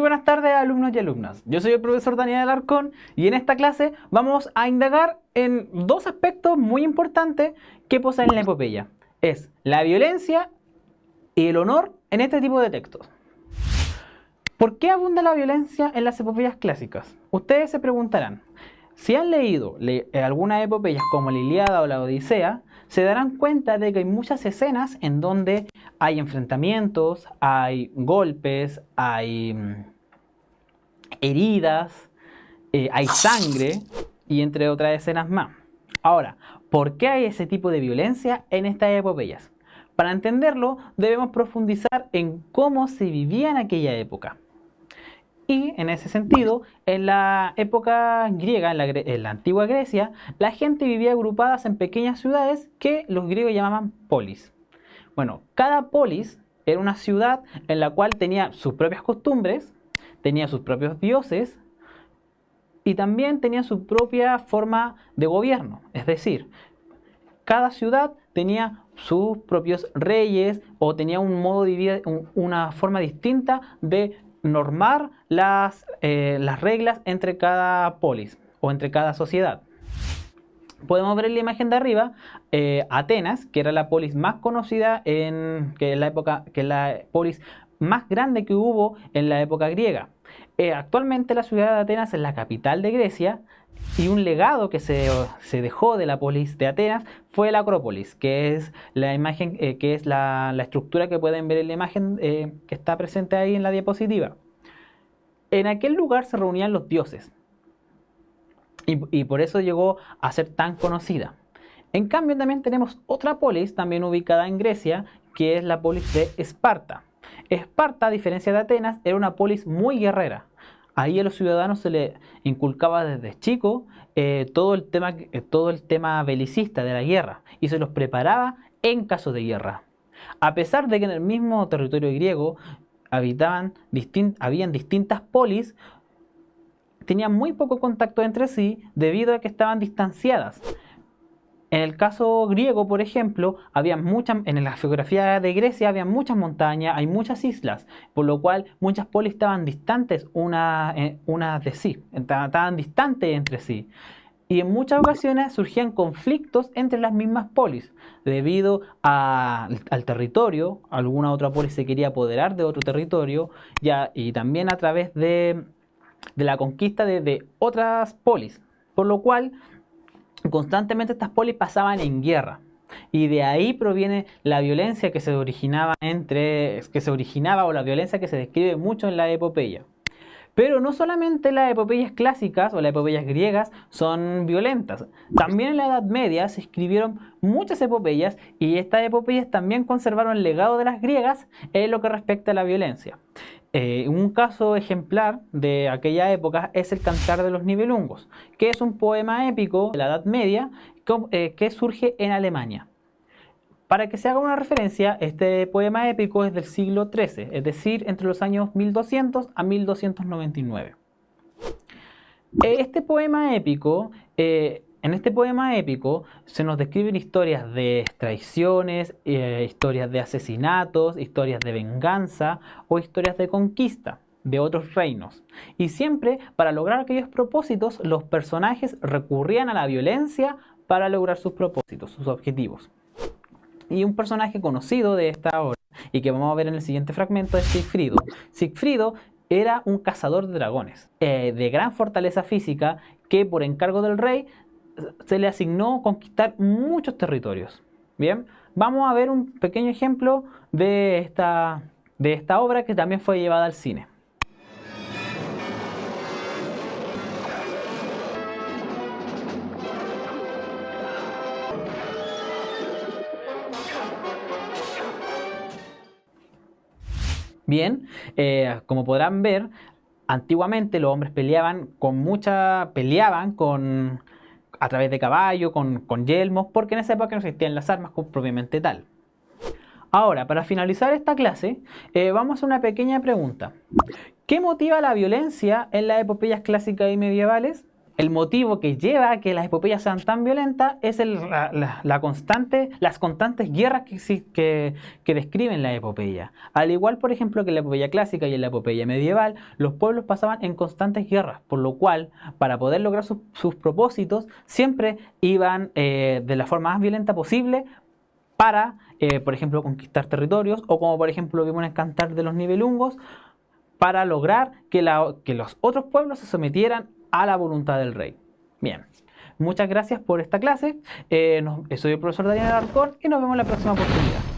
Muy buenas tardes, alumnos y alumnas. Yo soy el profesor Daniel Alarcón y en esta clase vamos a indagar en dos aspectos muy importantes que poseen la epopeya. Es la violencia y el honor en este tipo de textos. ¿Por qué abunda la violencia en las epopeyas clásicas? Ustedes se preguntarán. Si han leído algunas epopeyas como la Ilíada o la Odisea, se darán cuenta de que hay muchas escenas en donde hay enfrentamientos, hay golpes, hay heridas, hay sangre y entre otras escenas más. Ahora, ¿por qué hay ese tipo de violencia en estas epopeyas? Para entenderlo, debemos profundizar en cómo se vivía en aquella época. Y en ese sentido, en la época griega, en la antigua Grecia, la gente vivía agrupadas en pequeñas ciudades que los griegos llamaban polis. Bueno, cada polis era una ciudad en la cual tenía sus propias costumbres, tenía sus propios dioses y también tenía su propia forma de gobierno. Es decir, cada ciudad tenía sus propios reyes o tenía un modo de vida, una forma distinta de normar las reglas entre cada polis o entre cada sociedad. Podemos ver en la imagen de arriba Atenas, que era la polis más conocida que la polis más grande que hubo en la época griega. Actualmente la ciudad de Atenas es la capital de Grecia y un legado que se dejó de la polis de Atenas fue la Acrópolis, que es la imagen, que es la estructura que pueden ver en la imagen que está presente ahí en la diapositiva. En aquel lugar se reunían los dioses y por eso llegó a ser tan conocida. En cambio también tenemos otra polis también ubicada en Grecia, que es la polis de Esparta. Esparta, a diferencia de Atenas, era una polis muy guerrera. Ahí a los ciudadanos se les inculcaba desde chico todo el tema belicista de la guerra y se los preparaba en caso de guerra. A pesar de que en el mismo territorio griego habían distintas polis, tenían muy poco contacto entre sí debido a que estaban distanciadas. En el caso griego, por ejemplo, en la geografía de Grecia había muchas montañas, hay muchas islas, por lo cual muchas polis estaban distantes unas de sí, estaban distantes entre sí. Y en muchas ocasiones surgían conflictos entre las mismas polis, debido al territorio. Alguna otra polis se quería apoderar de otro territorio, y también a través de la conquista de otras polis, por lo cual constantemente estas polis pasaban en guerra y de ahí proviene la violencia que se originaba o la violencia que se describe mucho en la epopeya. Pero no solamente las epopeyas clásicas o las epopeyas griegas son violentas. También en la Edad Media se escribieron muchas epopeyas y estas epopeyas también conservaron el legado de las griegas en lo que respecta a la violencia. Un caso ejemplar de aquella época es el Cantar de los Nibelungos, que es un poema épico de la Edad Media que surge en Alemania. Para que se haga una referencia, este poema épico es del siglo XIII, es decir, entre los años 1200 a 1299. En este poema épico se nos describen historias de traiciones, historias de asesinatos, historias de venganza o historias de conquista de otros reinos. Y siempre, para lograr aquellos propósitos, los personajes recurrían a la violencia para lograr sus propósitos, sus objetivos. Y un personaje conocido de esta obra, y que vamos a ver en el siguiente fragmento, es Sigfrido. Sigfrido era un cazador de dragones, de gran fortaleza física, que por encargo del rey se le asignó conquistar muchos territorios. Bien, vamos a ver un pequeño ejemplo de esta obra que también fue llevada al cine. Bien, como podrán ver, antiguamente los hombres peleaban a través de caballo, con yelmos, porque en esa época no existían las armas propiamente tal. Ahora, para finalizar esta clase, vamos a hacer una pequeña pregunta. ¿Qué motiva la violencia en las epopeyas clásicas y medievales? el motivo que lleva a que las epopeyas sean tan violentas es las constantes guerras que describen la epopeya. Al igual, por ejemplo, que en la epopeya clásica y en la epopeya medieval, los pueblos pasaban en constantes guerras, por lo cual, para poder lograr sus propósitos, siempre iban de la forma más violenta posible para, por ejemplo, conquistar territorios, o como por ejemplo vimos en el Cantar de los Nibelungos, para lograr que los otros pueblos se sometieran a la voluntad del rey. Bien, muchas gracias por esta clase. Soy el profesor Daniel Alarcón y nos vemos en la próxima oportunidad.